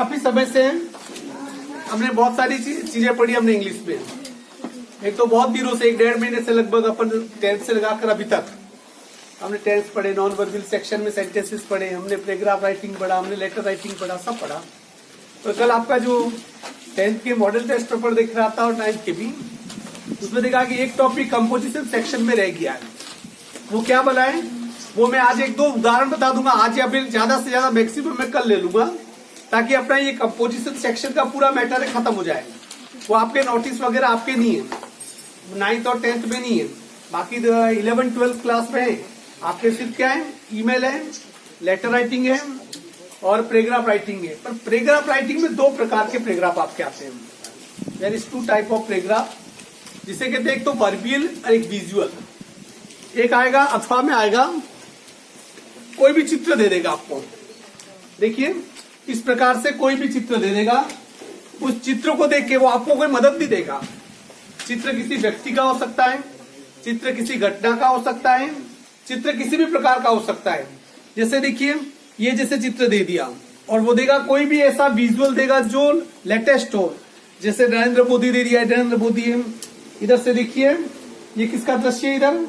काफी समय से हमने बहुत सारी चीजें पढ़ी हमने इंग्लिश में। एक तो बहुत दिनों से 1-1.5 महीने से लगभग अपन 10th से लगाकर अभी तक हमने टेंस पढ़े, नॉन वर्बल सेक्शन में सेंटेंसेस पढ़े, हमने पैराग्राफ राइटिंग पढ़ा, हमने लेटर राइटिंग पढ़ा, सब पढ़ा। तो कल आपका जो 10th के मॉडल टेस्ट पेपर देख रहा था और 9th के भी, उसमें देखा कि एक टॉपिक कंपोजिशन सेक्शन में रह गया है। वो क्या बोला है वो मैं आज 1-2 उदाहरण बता दूंगा आज, या फिर ज्यादा से ज्यादा मैक्सिमम मैं कल ले लूंगा, ताकि अपना ये कंपोजिशन सेक्शन का पूरा मैटर खत्म हो जाए। वो आपके नोटिस वगैरह आपके नहीं है, 9th और 10th में नहीं है, बाकी 11th 12th क्लास में है। आपके सिर्फ क्या है, ईमेल है, लेटर राइटिंग है और पैराग्राफ राइटिंग है। पर पैराग्राफ राइटिंग में 2 प्रकार के पैराग्राफ आपके आते हैं। There is 2 type of paragraph, जिसे कहते हैं एक तो वर्बल और एक विजुअल। एक आएगा अथवा में आएगा, कोई भी चित्र दे देगा आपको। देखिए इस प्रकार से कोई भी चित्र दे देगा, उस चित्र को देख के वो आपको कोई मदद नहीं देगा। चित्र किसी व्यक्ति का हो सकता है, चित्र किसी घटना का हो सकता है, चित्र किसी भी प्रकार का हो सकता है। जैसे देखिए ये जैसे चित्र दे दिया, और वो देगा कोई भी ऐसा विजुअल देगा जो लेटेस्ट हो। जैसे नरेंद्र मोदी दे दिया, नरेंद्र मोदी है। इधर से देखिए ये किसका दृश्य है, इधर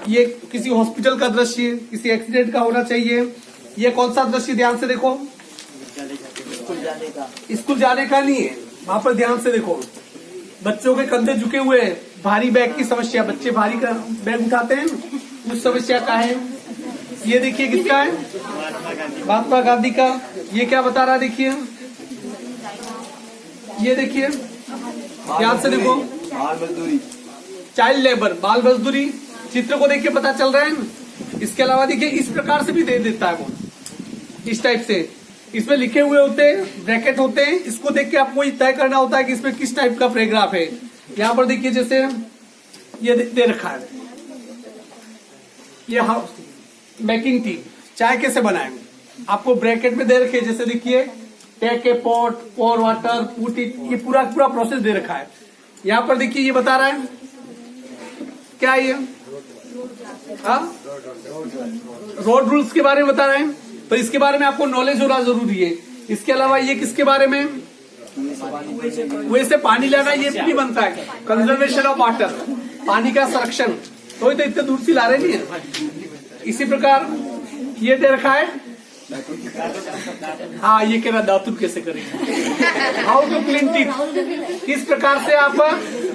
ये किसी हॉस्पिटल का दृश्य है, किसी एक्सीडेंट का होना चाहिए। ये कौन सा दृश्य, ध्यान से देखो, स्कूल जाने का नहीं है, वहां पर ध्यान से देखो। बच्चों के कंधे झुके हुए हैं, भारी बैग की समस्या, बच्चे भारी बैग उठाते हैं, उस समस्या का है। ये देखिए किसका है, महात्मा गांधी का। ये क्या बता रहा है, देखिए ये देखिए ध्यान से देखो, बाल मजदूरी, चाइल्ड लेबर, बाल मजदूरी। चित्र को देख के पता चल रहा है। इसके अलावा देखिए इस प्रकार से भी दे देता है वो, इस टाइप से। इसमें लिखे हुए होते हैं, ब्रैकेट होते हैं, इसको देख के आपको तय करना होता है कि इसमें किस टाइप का पैराग्राफ है। यहाँ पर देखिए जैसे ये दे रखा है, ये मेकिंग टी, चाय कैसे बनाए, आपको ब्रैकेट में दे रखे। जैसे देखिए take a pot, pour water, put it, ये पूरा प्रोसेस दे रखा है। यहाँ पर देखिए ये बता रहा है क्या, ये रोड रूल्स के बारे में बता रहे हैं, पर इसके बारे में आपको नॉलेज होना जरूरी है। इसके अलावा ये किसके बारे में, कुएं से पानी लाना, ये भी बनता है, कंजर्वेशन ऑफ वाटर, पानी का संरक्षण। तो इतने दूर से ला रहे नहीं है। इसी प्रकार ये दे रखा है, हाँ ये कह रहा दातुर कैसे करेंगे, हाउ टू क्लीन टीथ, किस प्रकार से आप,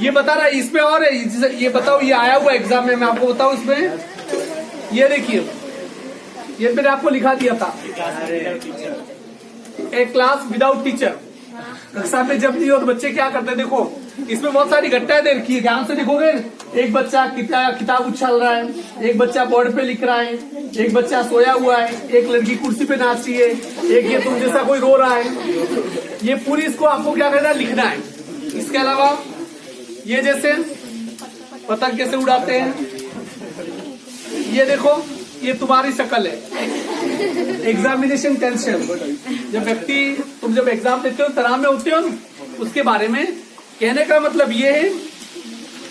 ये बता रहा है। इसमें और है, ये बताओ, ये आया हुआ एग्जाम में, मैं आपको बताऊं इसमें। ये देखिए ये मैंने आपको लिखा दिया था, ए क्लास विदाउट टीचर। कक्षा में जब नहीं हो तो बच्चे क्या करते हैं, देखो इसमें बहुत सारी घटनाएं दे रखी है, ध्यान से देखोगे। एक बच्चा किताब उछाल रहा है, एक बच्चा बोर्ड पे लिख रहा है, एक बच्चा सोया हुआ है, एक लड़की कुर्सी पे नाच रही है, एक ये तुम जैसा कोई रो रहा है। ये पूरी इसको आपको क्या करना है, लिखना है। इसके अलावा ये जैसे पतंग कैसे उड़ाते हैं, ये देखो ये तुम्हारी शक्ल है। एग्जामिनेशन टेंशन, जब व्यक्ति तुम जब एग्जाम देते हो, तनाव में होते हो, उसके बारे में कहने का मतलब ये है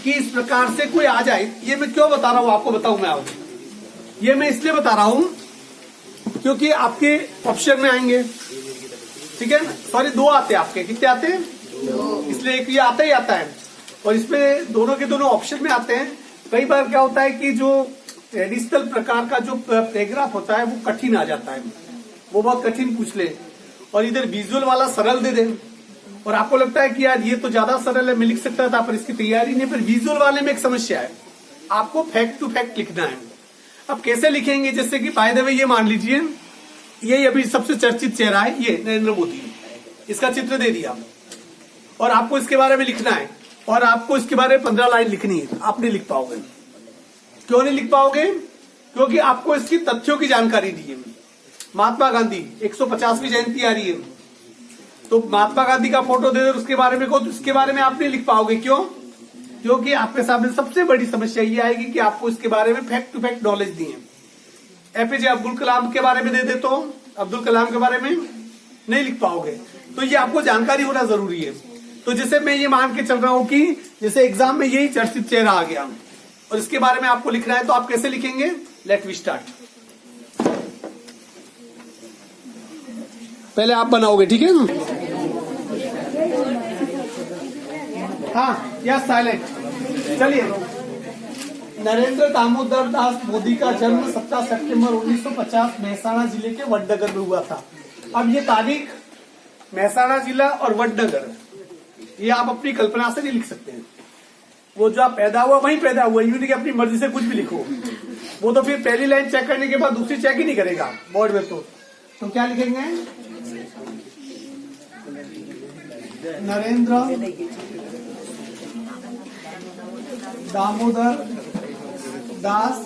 कि इस प्रकार से कोई आ जाए। ये मैं क्यों बता रहा हूं आपको, बताऊं मैं आपको, ये मैं इसलिए बता रहा हूं क्योंकि आपके ऑप्शन में आएंगे, ठीक है। सॉरी 2 आते हैं आपके, कितने आते हैं, इसलिए एक ये आता ही आता है, और इसमें दोनों के दोनों ऑप्शन में आते हैं। कई बार क्या होता है कि जो ट्रेडिशनल प्रकार का जो पैराग्राफ होता है वो कठिन आ जाता है, वो बहुत कठिन पूछ ले, और इधर विजुअल वाला सरल दे दे, और आपको लगता है कि यार ये तो ज्यादा सरल है, मैं लिख सकता था, पर इसकी तैयारी नहीं। पर विजुअल वाले में एक समस्या है, आपको फैक्ट टू फैक्ट लिखना है। अब कैसे लिखेंगे, जैसे कि बाय द वे ये मान लीजिए ये अभी सबसे चर्चित चेहरा है, ये नरेंद्र मोदी, इसका चित्र दे दिया, और आपको इसके बारे में लिखना है, और आपको इसके बारे में 15 लाइन लिखनी है। आप नहीं लिख पाओगे। क्यों नहीं लिख पाओगे, क्योंकि आपको इसकी तथ्यों की जानकारी दी है। महात्मा गांधी 150वीं जयंती आ रही है, तो महात्मा गांधी का फोटो दे दो उसके बारे में को, तो इसके बारे में आप नहीं लिख पाओगे। क्यों, क्योंकि आपके सामने सबसे बड़ी समस्या ये आएगी कि आपको इसके बारे में फैक्ट टू फैक्ट नॉलेज दी है। एपीजे अब्दुल कलाम के बारे में दे दे तो अब्दुल कलाम के बारे में नहीं लिख पाओगे। तो ये आपको जानकारी होना जरूरी है। तो जैसे मैं ये मान के चल रहा हूं कि जैसे एग्जाम में यही चर्चित चेहरा आ गया और इसके बारे में आपको लिखना है, तो आप कैसे लिखेंगे, लेट वी स्टार्ट। पहले आप बनाओगे, ठीक है ना? हाँ, यस साइलेंट। चलिए, नरेंद्र दामोदर दास मोदी का जन्म 17 सितंबर 1950 मेहसाणा जिले के वडनगर में हुआ था। अब ये तारीख, मेहसाणा जिला और वडनगर, ये आप अपनी कल्पना से नहीं लिख सकते हैं। वो जो आप पैदा हुआ वहीं पैदा हुआ, यूं नहीं कि अपनी मर्जी से कुछ भी लिखो। वो तो फिर पहली लाइन चेक करने के बाद दूसरी चेक ही नहीं करेगा बोर्ड में। तो क्या लिखेंगे? Narendra Damodar Das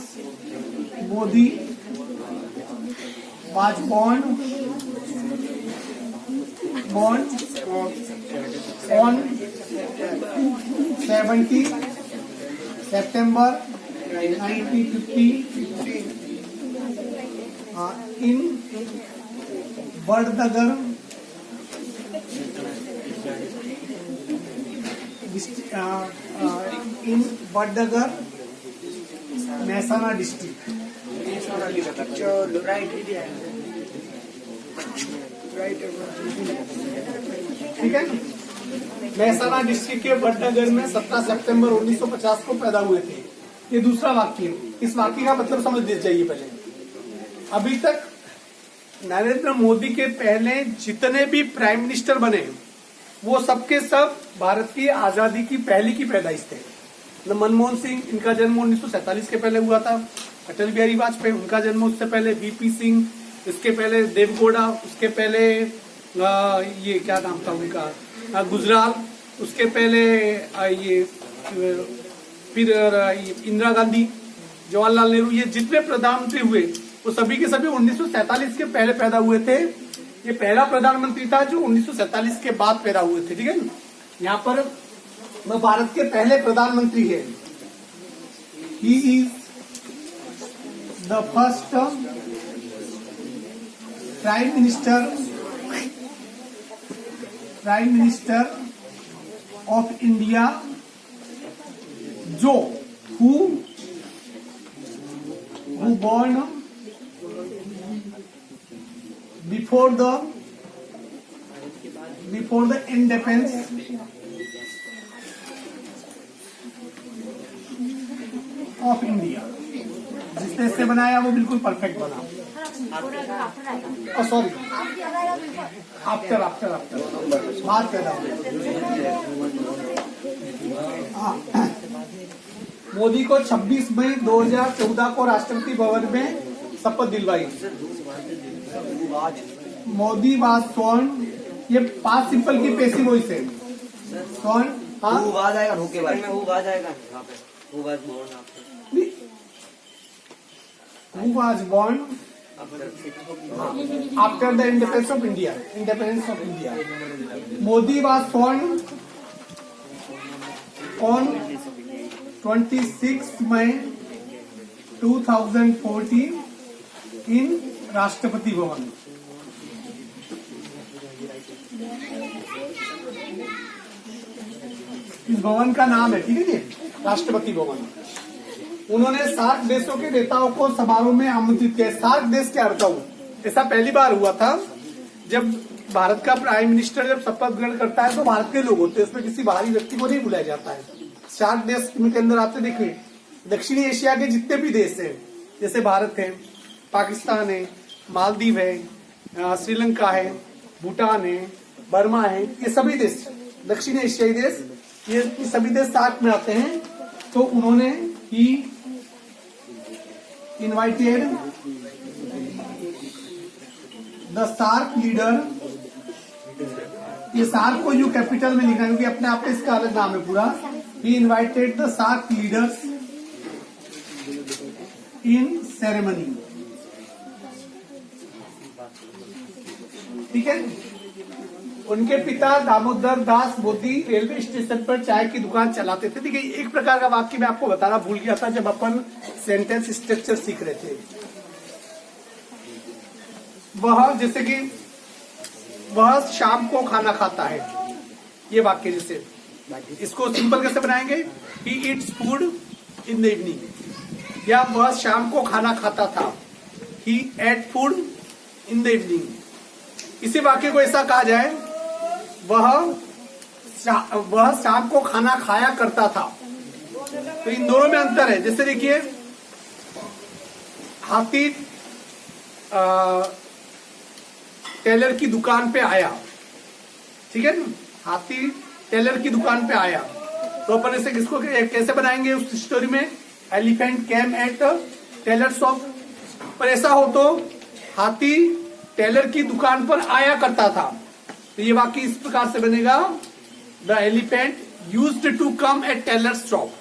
Modi was born on 70 September 1950 in Vadnagar Mehsana district. ठीक है, मेहसाणा डिस्ट्रिक्ट के वडनगर में 17 सितंबर 1950 को पैदा हुए थे। ये दूसरा वाक्य, इस वाक्य का मतलब समझ जाइए पहले। अभी तक नरेंद्र मोदी के पहले जितने भी प्राइम मिनिस्टर बने वो सबके सब भारत की आजादी की पहले की पैदाइश थे। मनमोहन सिंह, इनका जन्म 1947 के पहले हुआ था। अटल बिहारी वाजपेयी, उनका जन्म उससे पहले। वीपी सिंह, इसके पहले देवगौड़ा, उसके पहले ये क्या नाम था उनका, गुजराल, उसके पहले ये फिर इंदिरा गांधी, जवाहरलाल नेहरू, ये जितने प्रधानमंत्री हुए वो सभी के सभी 1947 के पहले पैदा हुए थे। ये पहला प्रधानमंत्री था जो 1947 के बाद पैदा हुए थे। ठीक है, यहाँ पर वो भारत के पहले प्रधानमंत्री है। He is the first prime minister of India जो who born before the independence of India. जिसने इससे बनाया वो बिल्कुल परफेक्ट बना। सॉरी, आफ्टर बात कर रहा हूँ। मोदी को 26 मई 2014 को राष्ट्रपति भवन में शपथ दिलवाई। मोदी वाज स्वर्ण, ये पांच सिंपल की पैसिव वॉइस है। स्वर्ण, हाँ, who was born after the independence of India. Modi was born on 26 May 2014 in Rashtrapati Bhavan. इस भवन का नाम है, ठीक है, राष्ट्रपति भवन। उन्होंने सार्क देशों के नेताओं को समारोह में आमंत्रित किया। सार्क देश क्या अर्थ हूँ, ऐसा पहली बार हुआ था जब भारत का प्राइम मिनिस्टर जब शपथ ग्रहण करता है तो भारत के लोग होते हैं, उसमें किसी बाहरी व्यक्ति को नहीं बुलाया जाता है। सार्क देश के अंदर आते देखिए, दक्षिणी एशिया के जितने भी देश हैं, जैसे भारत है, पाकिस्तान है, मालदीव है, श्रीलंका है, भूटान है, बर्मा है, ये सभी देश दक्षिण एशियाई देश, ये सभी देश सार्क में आते हैं। तो उन्होंने ही इनवाइटेड द सार्क लीडर, ये सार्क को यू कैपिटल में लिखा है क्योंकि अपने आप में इसका अलग नाम है पूरा। He invited the SAARC leaders in ceremony. ठीक है, उनके पिता दामोदर दास मोदी रेलवे स्टेशन पर चाय की दुकान चलाते थे। देखिए, एक प्रकार का वाक्य मैं आपको बताना भूल गया था जब अपन सेंटेंस स्ट्रक्चर सीख रहे थे। वह जैसे कि वह शाम को खाना खाता है, ये वाक्य जैसे, इसको सिंपल कैसे बनाएंगे? He eats food in the evening, या वह शाम को खाना खाता था। He ate food in the evening. इसी वाक्य को ऐसा कहा जाए, वह शाम को खाना खाया करता था। तो इन दोनों में अंतर है। जैसे देखिए, हाथी टेलर की दुकान पे आया, ठीक है ना, हाथी टेलर की दुकान पे आया, तो अपन इसे किसको कैसे बनाएंगे उस स्टोरी में, elephant came at tailor shop. पर ऐसा हो तो हाथी टेलर की दुकान पर आया करता था, तो ये वाक्य इस प्रकार से बनेगा, the elephant used to come at tailor shop.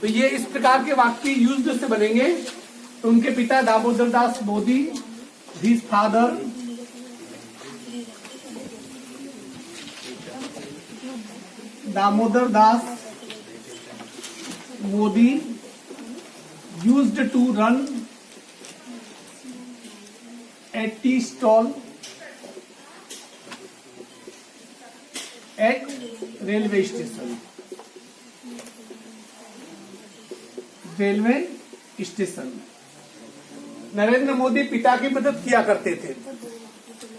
तो ये इस प्रकार के वाक्य यूज्ड से बनेंगे। तो उनके पिता Damodar Das Modi, his father Damodar Das Modi used to run a tea stall at railway station. Railway station. Narendra Modi पिता की मदद किया करते थे,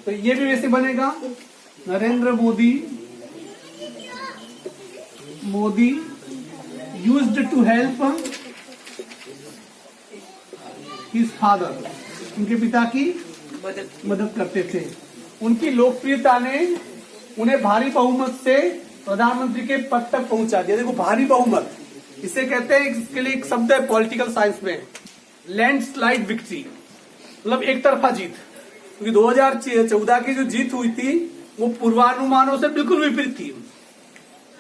तो ये भी वैसे बनेगा, Narendra Modi used to help his father, उनके पिता की मदद करते थे। उनकी लोकप्रियता ने उन्हें भारी बहुमत से प्रधानमंत्री के पद तक पहुंचा दिया। देखो, भारी बहुमत इसे कहते हैं, इसके लिए एक शब्द है पॉलिटिकल साइंस में, लैंडस्लाइड विक्ट्री, मतलब एक तरफा जीत। क्योंकि 2014 की जो जीत हुई थी वो पूर्वानुमानों से बिल्कुल विपरीत थी।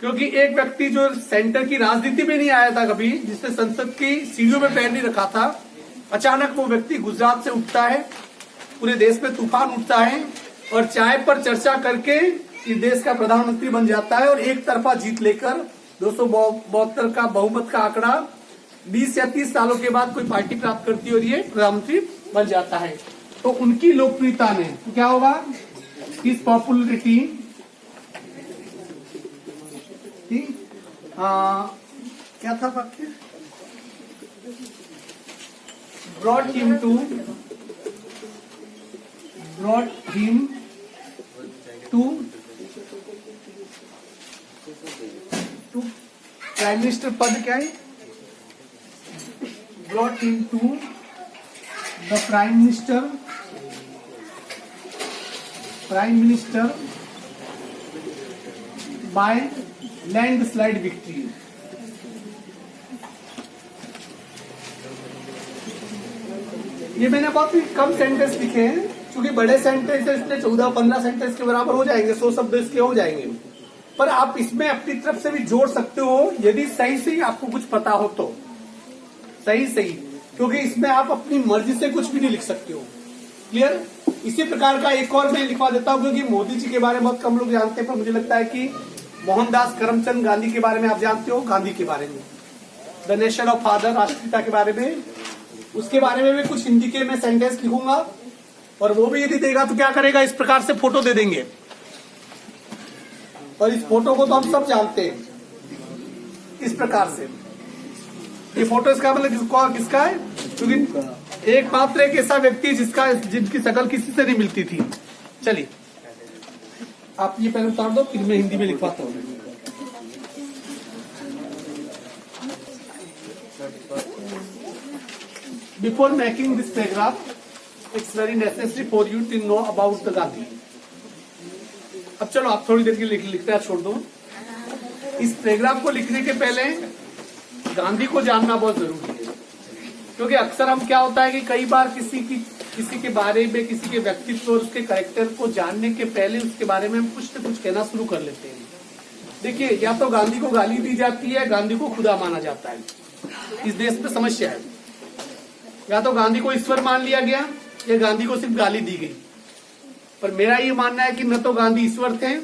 क्योंकि एक व्यक्ति जो सेंटर की राजनीति में नहीं आया था कभी, जिसने संसद की सीढ़ियों में पैर नहीं रखा था, अचानक वो व्यक्ति गुजरात से उठता है, पूरे देश में तूफान उठता है और चाय पर चर्चा करके इस देश का प्रधानमंत्री बन जाता है और एक तरफा जीत लेकर 272 का बहुमत का आंकड़ा 20 या 30 सालों के बाद कोई पार्टी प्राप्त करती है और ये प्रधानमंत्री बन जाता है। तो उनकी लोकप्रियता ने क्या होगा, इस पॉपुलरिटी क्या था वाक्य, brought him to prime minister पद क्या है, brought him to the prime minister by landslide victory. ये मैंने बहुत ही कम सेंटेंस लिखे हैं, क्योंकि बड़े सेंटेंस है इसलिए 14-15 सेंटेंस के बराबर हो जाएंगे, 100 शब्द इसके हो जाएंगे। पर आप इसमें अपनी तरफ से भी जोड़ सकते हो, यदि सही से आपको कुछ पता हो तो सही, क्योंकि इसमें आप अपनी मर्जी से कुछ भी नहीं लिख सकते हो। क्लियर। इसी प्रकार का एक और मैं लिखवा देता हूँ, क्योंकि मोदी जी के बारे में बहुत कम लोग जानते हैं, पर मुझे लगता है कि मोहनदास करमचंद गांधी के बारे में आप जानते हो, गांधी के बारे में, द नेशन ऑफ फादर, राष्ट्रपिता के बारे में, उसके बारे में भी कुछ हिंदी के मैं सेंटेंस लिखूंगा। और वो भी यदि देगा तो क्या करेगा, इस प्रकार से फोटो दे देंगे, और इस फोटो को तो हम सब जानते हैं, इस प्रकार से। ये फोटो इसका मतलब किसका है, क्योंकि एकमात्र एक ऐसा व्यक्ति जिनकी शकल किसी से नहीं मिलती थी। चलिए आप ये पहले उतार दो, फिर मैं हिंदी में लिखवाता हूँ। Before making this paragraph, it's very necessary for you to know about the Gandhi. अब चलो आप थोड़ी देर के लिए लिखना छोड़ दो। इस पैराग्राफ को लिखने के पहले गांधी को जानना बहुत जरूरी है, क्योंकि अक्सर हम क्या होता है कि कई बार किसी के बारे में, किसी के व्यक्तित्व और उसके कैरेक्टर को जानने के पहले उसके बारे में हम कुछ न कुछ कहना शुरू कर लेते हैं। देखिए, या तो गांधी को गाली दी जाती है, गांधी को खुदा माना जाता है। इस देश में समस्या है, या तो गांधी को ईश्वर मान लिया गया या गांधी को सिर्फ गाली दी गई। पर मेरा ये मानना है कि न तो गांधी ईश्वर थे,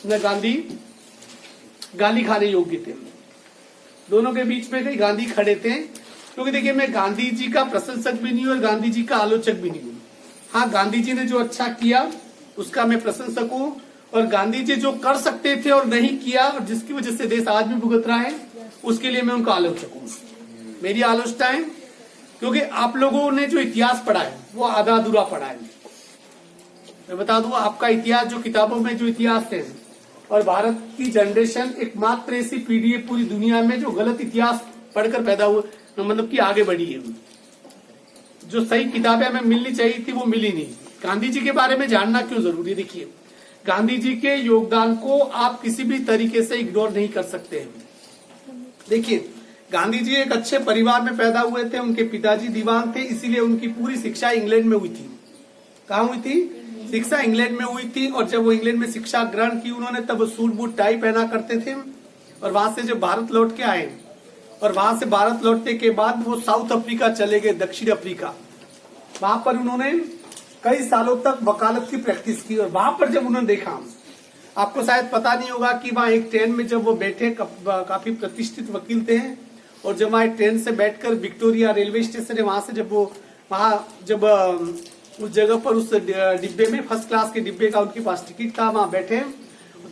न गांधी गाली खाने योग्य थे। दोनों के बीच में कहीं गांधी खड़े थे। क्योंकि देखिए, मैं गांधी जी का प्रशंसक भी नहीं हूं और गांधी जी का आलोचक भी नहीं हूं। हाँ, गांधी जी ने जो अच्छा किया उसका मैं प्रशंसक हूं, और गांधी जी जो कर सकते थे और नहीं किया और जिसकी वजह से देश आज भी भुगत रहा है, उसके लिए मैं उनका आलोचक हूं। मेरी आलोचना है, क्योंकि आप लोगों ने जो इतिहास पढ़ा है वो आधा अधूरा पढ़ा है। मैं बता दूं आपका इतिहास जो किताबों में जो इतिहास है और भारत की जनरेशन एकमात्र ऐसी पीढ़ी है पूरी दुनिया में जो गलत इतिहास पढ़कर पैदा हुए, मतलब कि आगे बढ़ी है। जो सही किताबें हमें मिलनी चाहिए थी वो मिली नहीं। गांधी जी के बारे में जानना क्यों जरूरी है? देखिए, गांधी जी के योगदान को आप किसी भी तरीके से इग्नोर नहीं कर सकते हैं। देखिए, गांधी जी एक अच्छे परिवार में पैदा हुए थे, उनके पिताजी दीवान थे, इसीलिए उनकी पूरी शिक्षा इंग्लैंड में हुई थी। कहाँ हुई थी? शिक्षा इंग्लैंड में हुई थी। और जब वो इंग्लैंड में शिक्षा ग्रहण की उन्होंने, तब वो सूट बूट टाई पहना करते थे। और वहां से जब भारत लौट के आए और वहां से भारत लौटने के बाद वो साउथ अफ्रीका चले गए, दक्षिण अफ्रीका। वहां पर उन्होंने कई सालों तक वकालत की प्रैक्टिस की। और वहां पर जब उन्होंने देखा, आपको शायद पता नहीं होगा कि वहां एक ट्रेन में जब वो बैठे, काफी प्रतिष्ठित वकील थे, और जब वहां ट्रेन से बैठकर विक्टोरिया रेलवे स्टेशन है, वहां से जब वो उस जगह पर उस डिब्बे में, फर्स्ट क्लास के डिब्बे का उनके पास टिकट था, वहां बैठे,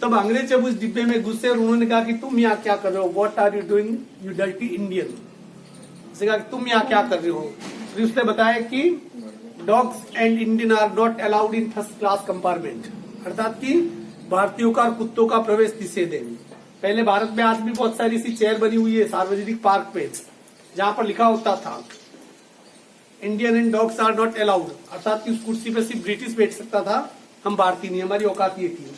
तब अंग्रेज जब उस डिब्बे में घुसे और उन्होंने कहा कि तुम यहाँ क्या कर रहे हो, what are you doing you dirty Indian. उसने कहा कि तुम यहाँ क्या कर रहे हो? फिर उसने बताया कि dogs and Indian are not allowed in first class compartment, अर्थात कि भारतीयों का और कुत्तों का प्रवेश निषेध है। पहले भारत में आज भी बहुत सारी सी चेयर बनी हुई है सार्वजनिक पार्क पे, जहां पर लिखा होता था Indian and dogs are not allowed, अर्थात कि उस कुर्सी पे सिर्फ ब्रिटिश बैठ सकता था, हम भारतीय नहीं, हमारी औकात ये थी।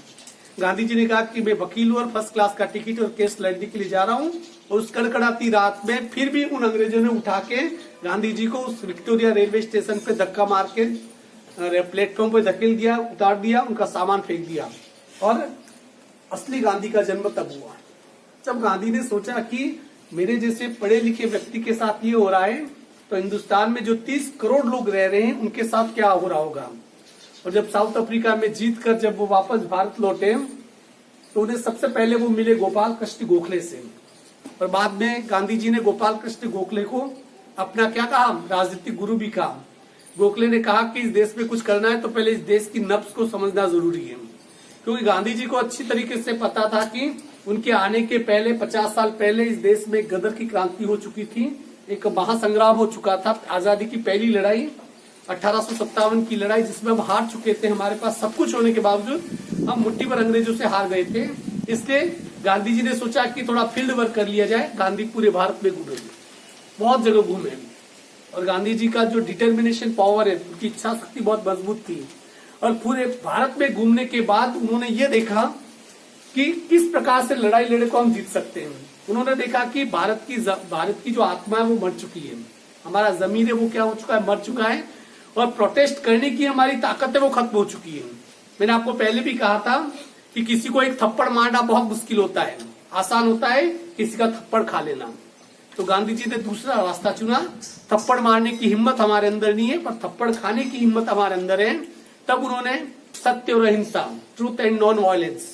गांधी जी ने कहा कि मैं वकील हूं और फर्स्ट क्लास का टिकट और केस लड़ने के लिए जा रहा हूं, और उस कड़कड़ाती रात में फिर भी उन अंग्रेजों ने उठा के गांधी जी को उस विक्टोरिया रेलवे स्टेशन पे धक्का मार के प्लेटफॉर्म पे धकेल दिया, उतार दिया, उनका सामान फेंक दिया। और असली गांधी का जन्म तब हुआ जब गांधी ने सोचा कि मेरे जैसे पढ़े लिखे व्यक्ति के साथ ये हो रहा है, तो हिंदुस्तान में जो 30 करोड़ लोग रह रहे हैं उनके साथ क्या हो रहा होगा। और जब साउथ अफ्रीका में जीत कर जब वो वापस भारत लौटे, तो उन्हें सबसे पहले वो मिले गोपाल कृष्ण गोखले से। और बाद में गांधी जी ने गोपाल कृष्ण गोखले को अपना क्या कहा, राजनीतिक गुरु भी कहा। गोखले ने कहा कि इस देश में कुछ करना है तो पहले इस देश की नब्ज को समझना जरूरी है, क्योंकि गांधी जी को अच्छी तरीके से पता था कि उनके आने के पहले 50 साल पहले इस देश में गदर की क्रांति हो चुकी थी, एक महासंग्राम हो चुका था, आजादी की पहली लड़ाई 1857 की लड़ाई, जिसमें हम हार चुके थे। हमारे पास सब कुछ होने के बावजूद हम मुट्ठी भर अंग्रेजों से हार गए थे। इसलिए गांधी जी ने सोचा कि थोड़ा फील्ड वर्क कर लिया जाए। गांधी पूरे भारत में घूमे, बहुत जगह घूमे, और गांधी जी का जो डिटर्मिनेशन पावर है, उनकी इच्छा शक्ति बहुत मजबूत थी। और पूरे भारत में घूमने के बाद उन्होंने ये देखा कि किस प्रकार से लड़ाई लड़े को हम जीत सकते हैं। उन्होंने देखा कि भारत की जो आत्मा है वो मर चुकी है, हमारा जमीन है वो क्या हो चुका है, मर चुका है, और प्रोटेस्ट करने की हमारी ताकत है वो खत्म हो चुकी है। मैंने आपको पहले भी कहा था कि किसी को एक थप्पड़ मारना बहुत मुश्किल होता है, आसान होता है किसी का थप्पड़ खा लेना। तो गांधी जी ने दूसरा रास्ता चुना, थप्पड़ मारने की हिम्मत हमारे अंदर नहीं है, पर थप्पड़ खाने की हिम्मत हमारे अंदर है। तब उन्होंने सत्य और अहिंसा, ट्रूथ एंड नॉन वायलेंस,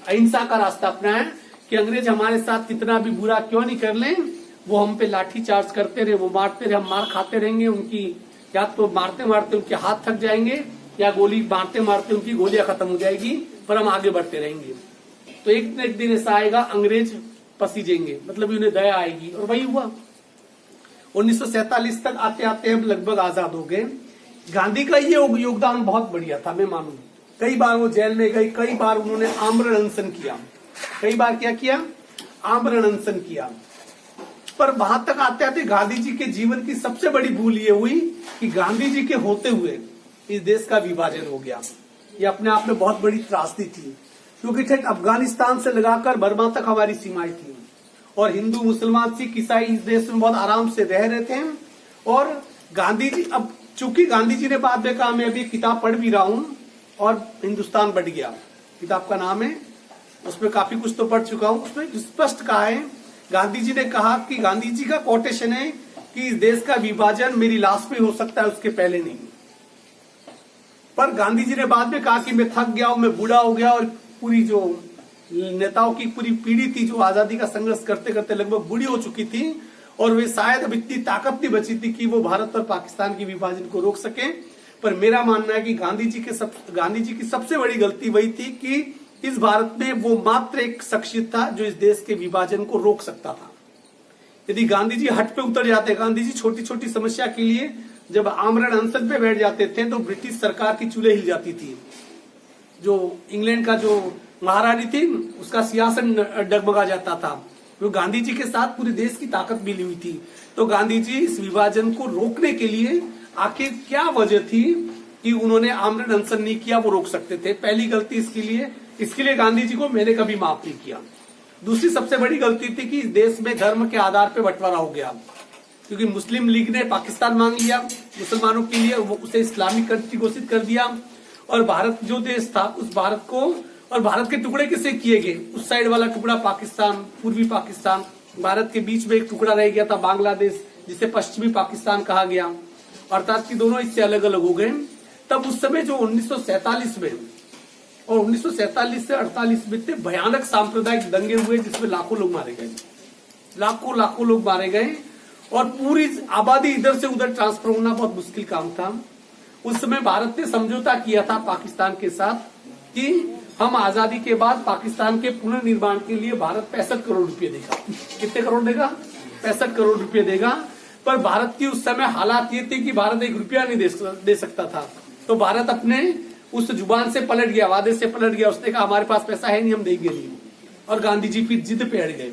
अहिंसा का रास्ता अपनाया कि अंग्रेज हमारे साथ कितना भी बुरा क्यों नहीं कर लें, वो हम पे लाठी चार्ज करते रहे, वो मारते रहे, हम मार खाते रहेंगे, उनकी या तो मारते मारते उनके हाथ थक जाएंगे, या गोली मारते मारते उनकी गोलियां खत्म हो जाएगी, पर हम आगे बढ़ते रहेंगे। तो एक न एक दिन ऐसा आएगा अंग्रेज पसीजेंगे, मतलब उन्हें दया आएगी। और वही हुआ। 1947 तक आते आते हम लगभग आजाद हो गए। गांधी का ये योगदान बहुत बढ़िया था, मैं मानू। कई बार वो जेल में गए, कई बार उन्होंने आमरण अनशन किया, कई बार क्या किया, आमरण अनशन किया। पर वहां तक आते आते गांधी जी के जीवन की सबसे बड़ी भूल ये हुई कि गांधी जी के होते हुए इस देश का विभाजन हो गया। ये अपने आप में बहुत बड़ी त्रासदी थी, क्योंकि ठीक अफगानिस्तान से लगाकर बर्मा तक हमारी सीमाएं थी, और हिंदू मुसलमान सिख ईसाई इस देश में बहुत आराम से रह रहे थे। और गांधी जी, अब चूंकि गांधी जी ने बाद में कहा, मैं अभी किताब पढ़ भी रहा हूं, और हिंदुस्तान बढ़ गया किताब का नाम है, उसमें काफी कुछ तो पढ़ चुका हूं। उसमें स्पष्ट कहा है, गांधी जी ने कहा कि गांधी जी का कोटेशन है कि इस देश का विभाजन मेरी लाश में हो सकता है, उसके पहले नहीं। पर गांधी जी ने बाद में कहा कि मैं थक गया हूं, मैं बूढ़ा हो गया, और पूरी जो नेताओं की पूरी पीढ़ी थी जो आजादी का संघर्ष करते करते लगभग बूढ़ी हो चुकी थी, और वे शायद अब इतनी ताकत नहीं बची थी कि वो भारत और पाकिस्तान के विभाजन को रोक सके। पर मेरा मानना है कि गांधी जी की सबसे बड़ी गलती वही थी कि इस भारत में वो मात्र एक शख्सियत था जो इस देश के विभाजन को रोक सकता था। यदि गांधी जी हट पे उतर जाते, गांधी जी छोटी छोटी समस्या के लिए जब आमरण अनशन पे बैठ जाते थे तो ब्रिटिश सरकार की चूल्हे हिल जाती थी। जो इंग्लैंड का जो महारानी थी उसका सिंहासन डगमगा जाता था। तो गांधी जी के साथ पूरे देश की ताकत मिली हुई थी। तो गांधी जी इस विभाजन को रोकने के लिए आखिर क्या वजह थी कि उन्होंने आमरण अनशन नहीं किया, वो रोक सकते थे। पहली गलती इसके लिए गांधी जी को मैंने कभी माफ नहीं किया। दूसरी सबसे बड़ी गलती थी कि इस देश में धर्म के आधार पर बंटवारा हो गया, क्योंकि मुस्लिम लीग ने पाकिस्तान मांग लिया मुसलमानों के लिए, उसे इस्लामिक कंट्री घोषित कर दिया। और भारत जो देश था उस भारत को, और भारत के टुकड़े किसे किए गए, उस साइड वाला टुकड़ा पाकिस्तान, पूर्वी पाकिस्तान, भारत के बीच में एक टुकड़ा रह गया था बांग्लादेश, जिसे पश्चिमी पाकिस्तान कहा गया, अर्थात कि दोनों इससे अलग अलग हो गए। तब उस समय जो 1947 में और 1947 से 48 में थे भयानक सांप्रदायिक दंगे हुए, जिसमें लाखों लोग मारे गए, लाखों लोग मारे गए, और पूरी आबादी इधर से उधर ट्रांसफर होना बहुत मुश्किल काम था। उस समय भारत ने समझौता किया था पाकिस्तान के साथ कि हम आजादी के बाद पाकिस्तान के पुनर्निर्माण के लिए भारत 65 करोड़ रुपए देगा। कितने करोड़ देगा? 65 करोड़ रुपए देगा। पर भारत की उस समय हालात ये थे कि भारत 1 रुपया नहीं दे सकता था। तो भारत अपने उस जुबान से पलट गया, वादे से पलट गया। उसने कहा हमारे पास पैसा है नहीं, हम देंगे नहीं। और गांधी जी फिर जिद पे अड़ गए।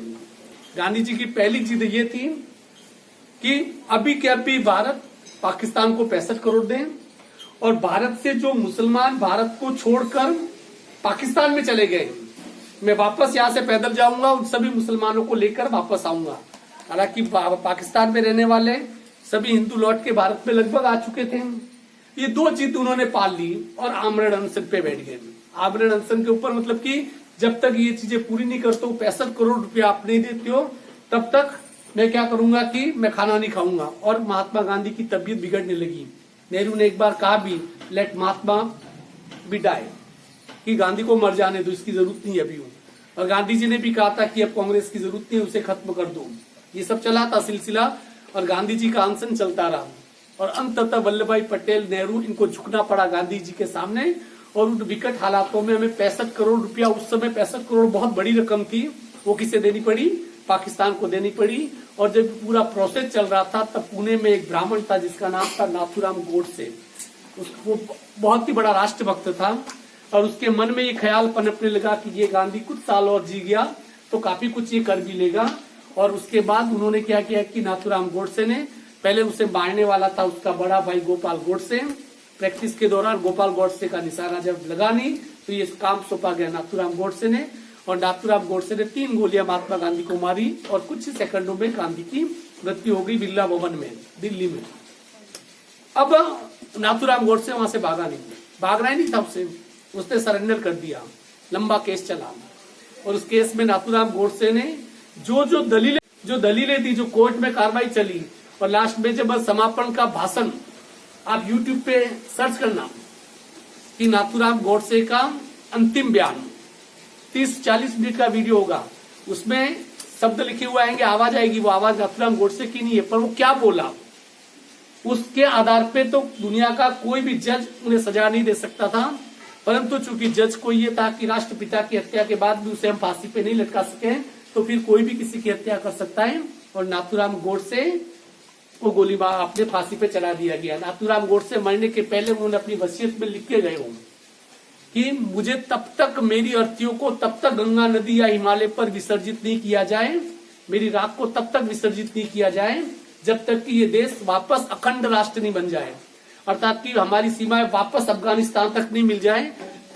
गांधी जी की पहली जिद ये थी कि अभी के अभी भारत पाकिस्तान को 65 करोड़ दें, और भारत से जो मुसलमान भारत को छोड़कर पाकिस्तान में चले गए, मैं वापस यहाँ से पैदल जाऊंगा, उन सभी मुसलमानों को लेकर वापस आऊंगा। हालांकि पाकिस्तान में रहने वाले सभी हिंदू लौट के भारत में लगभग आ चुके थे। ये 2 जिद उन्होंने पाल ली और आमरण अनशन पे बैठ गए। आमरण अनशन के ऊपर मतलब कि जब तक ये चीजें पूरी नहीं करते हो, 65 करोड़ रुपया आप नहीं देते हो, तब तक मैं क्या करूंगा कि मैं खाना नहीं खाऊंगा। और महात्मा गांधी की तबीयत बिगड़ने लगी। नेहरू ने एक बार कहा भी, लेट महात्मा बी डाई, कि गांधी को मर जाने दो, इसकी जरूरत नहीं अभी हूं। और गांधी जी ने भी कहा था कि अब कांग्रेस की जरूरत नहीं, उसे खत्म कर दो। ये सब चला था सिलसिला, और गांधी जी का अनशन चलता रहा। और अंततः वल्लभ भाई पटेल, नेहरू, इनको झुकना पड़ा गांधी जी के सामने। और उन विकट हालातों में हमें 65 करोड़ रुपया, उस समय 65 करोड़ बहुत बड़ी रकम थी, वो किसे देनी पड़ी? पाकिस्तान को देनी पड़ी। और जब पूरा प्रोसेस चल रहा था तब पुणे में एक ब्राह्मण था जिसका नाम था नाथुराम गोडसे। वो बहुत ही बड़ा राष्ट्रभक्त था, और उसके मन में ये ख्याल पनपने लगा कि ये गांधी कुछ साल और जी गया तो काफी कुछ ये कर भी लेगा। और उसके बाद उन्होंने क्या किया कि नाथुराम गोडसे ने, पहले उसे मारने वाला था उसका बड़ा भाई गोपाल गोडसे। प्रैक्टिस के दौरान गोपाल गोडसे का निशाना जब लगा नहीं तो ये काम सौंपा गया नाथुराम गोडसे ने। और नाथुराम गोडसे ने 3 गोलियां महात्मा गांधी को मारी, और कुछ ही सेकंडों में गांधी की मृत्यु हो गई बिरला भवन में, दिल्ली में। अब नाथुराम गोडसे वहां से भागा ही नहीं था उसने सरेंडर कर दिया। लंबा केस चला, और उस केस में नाथुराम गोडसे ने जो दलीलें दी, जो कोर्ट में कार्रवाई चली, और लास्ट में जब समापन का भाषण, आप यूट्यूब पे सर्च करना कि नाथुराम गोडसे का अंतिम बयान, 30-40 मिनट का वीडियो होगा, उसमें शब्द लिखे हुए आएंगे, आवाज आएगी, वो आवाज नाथुराम गोडसे की नहीं है, पर वो क्या बोला उसके आधार पे तो दुनिया का कोई भी जज उन्हें सजा नहीं दे सकता था। परंतु चूंकि जज को ये था कि राष्ट्रपिता की हत्या के बाद भी उसे हम फांसी पे नहीं लटका सके, तो फिर कोई भी किसी की हत्या कर सकता है। और नाथुराम गोडसे को गोली मार अपने फांसी पे चढ़ा दिया गया। नाथुराम गोडसे मरने के पहले उन्होंने अपनी वसीयत में लिख के गए हो कि मुझे तब तक, मेरी अर्थियों को तब तक गंगा नदी या हिमालय पर विसर्जित नहीं किया जाए, मेरी राख को तब तक विसर्जित नहीं किया जाए जब तक कि ये देश वापस अखंड राष्ट्र नहीं बन जाए, अर्थात कि हमारी सीमाएं वापस अफगानिस्तान तक नहीं मिल जाए,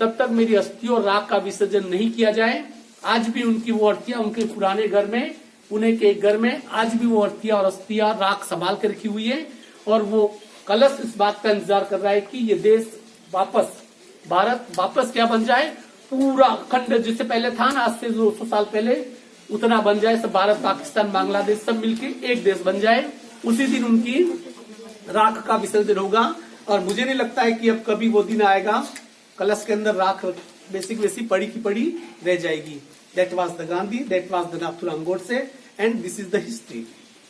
तब तक मेरी अस्थि और राख का विसर्जन नहीं किया जाए। आज भी उनकी वो अर्थियां उनके पुराने घर में, पुणे के एक घर में आज भी वो अर्थियां और अस्थियां राख संभाल कर रखी हुई है। और वो कलश इस बात का इंतजार कर रहा है कि ये देश वापस, भारत वापस क्या बन जाए, पूरा अखंड, जिससे पहले था ना, आज से 200 साल पहले, उतना बन जाए। सब भारत, पाकिस्तान, बांग्लादेश सब मिलके एक देश बन जाए। उसी दिन उनकी राख का विसर्जन होगा। और मुझे नहीं लगता है कि अब कभी वो दिन आएगा कलश के अंदर राख वैसी पड़ी की पड़ी रह जाएगी। That was the Gandhi, that was the Nathuram Godse, and this is the history.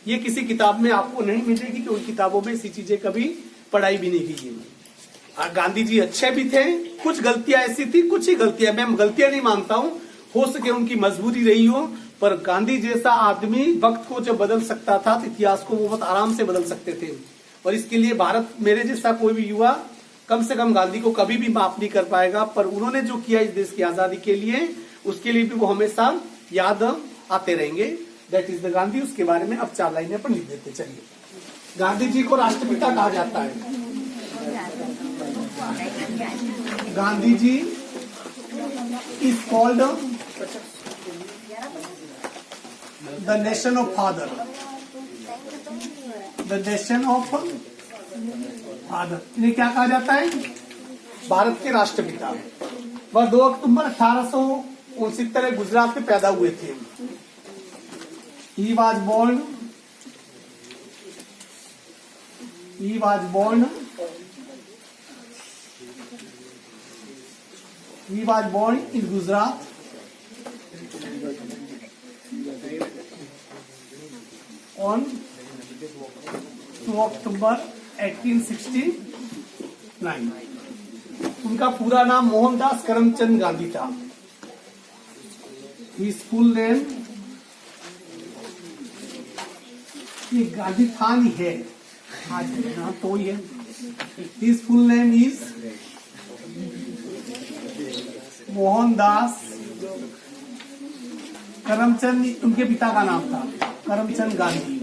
ये किसी किताब में आपको नहीं मिलेगी, कि उन किताबों में ऐसी चीजें कभी पढ़ाई भी नहीं की है। गांधी जी अच्छे भी थे, कुछ गलतियां ऐसी थी, कुछ ही गलतियां, मैं गलतियां नहीं मानता हूं, हो सके उनकी मजबूरी रही हो, पर गांधी जैसा आदमी वक्त को जब बदल सकता था तो इतिहास को वो बहुत आराम से बदल सकते थे। और इसके लिए भारत, मेरे जैसा कोई भी युवा कम से कम गांधी को कभी भी माफ नहीं कर पाएगा, पर उन्होंने जो किया इस देश की आजादी के लिए, उसके लिए भी वो हमेशा याद आते रहेंगे। That is the Gandhi. उसके बारे में अब 4 लाइनें अपन लिख देते। चलिए, गांधी जी को राष्ट्रपिता कहा जाता है। Gandhi ji is called the nation of father, the nation of father. इन्हें क्या कहा जाता है? भारत के राष्ट्रपिता। वह 2 अक्टूबर 1869 गुजरात में पैदा हुए थे। He was born in Gujarat on 2 अक्टूबर 1869। उनका पूरा नाम मोहनदास करमचंद गांधी था। His full name, ये गांधी था नहीं है आज, हाँ तो ही है। His full name is Mohandas Karamchand, उनके पिता का नाम था करमचंद गांधी।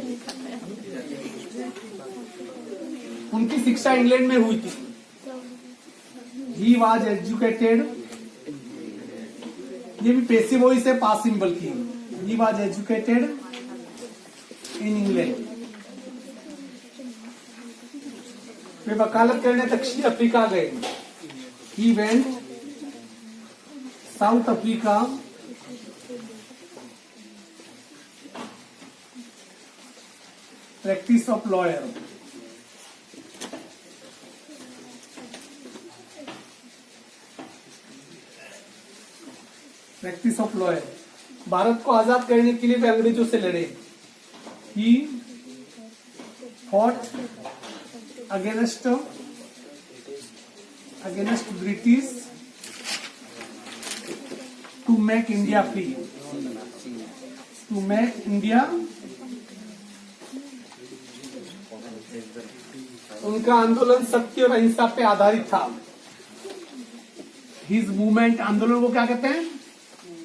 उनकी शिक्षा इंग्लैंड में हुई थी। He was educated, ये भी पैसिव वॉइस है, पास सिंबल की। He was educated in England। वे वकालत करने दक्षिण अफ्रीका गए। He went south Africa practice of lawyer. Practice of lawyer. Bharat को आजाद करने के लिए वे अंग्रेजों से लड़े। He fought against British to make India free, to make India। उनका आंदोलन सत्य और अहिंसा पे आधारित था। His movement, आंदोलन को क्या कहते हैं?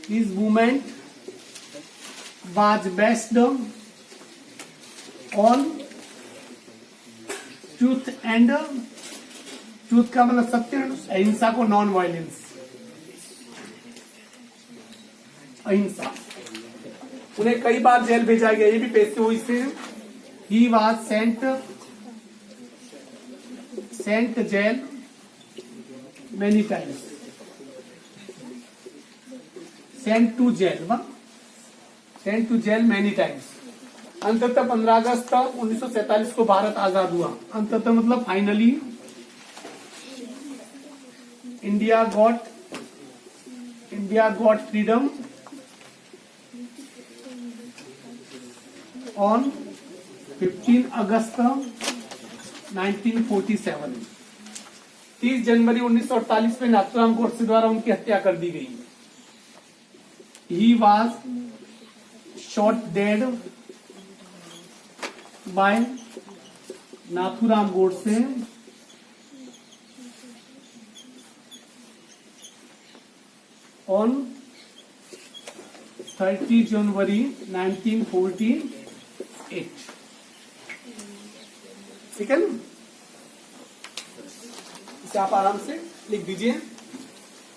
His movement was based on truth and truth का मतलब सत्य, अहिंसा को नॉन वायलेंस, अहिंसा। उन्हें कई बार जेल भेजा गया, ये भी पैसे हुई से। He was sent jail many times, sent to jail many times। अंततः 15 अगस्त 1947 को भारत आजाद हुआ। अंततः मतलब finally India got freedom on 15 अगस्त 1947। 30 जनवरी 1948 में नाथूराम गोडसे द्वारा उनकी हत्या कर दी गई। He was shot dead by Nathuram Godse on 30 जनवरी 1948। ठीक है ना? इसे आप आराम से लिख दीजिए।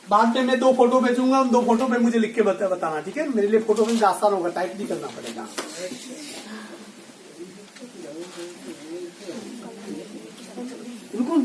बाद में मैं 2 फोटो भेजूंगा, उन 2 फोटो पे मुझे लिख के बताना। ठीक है? मेरे लिए फोटो में आसान होगा, टाइप नहीं करना पड़ेगा। रुको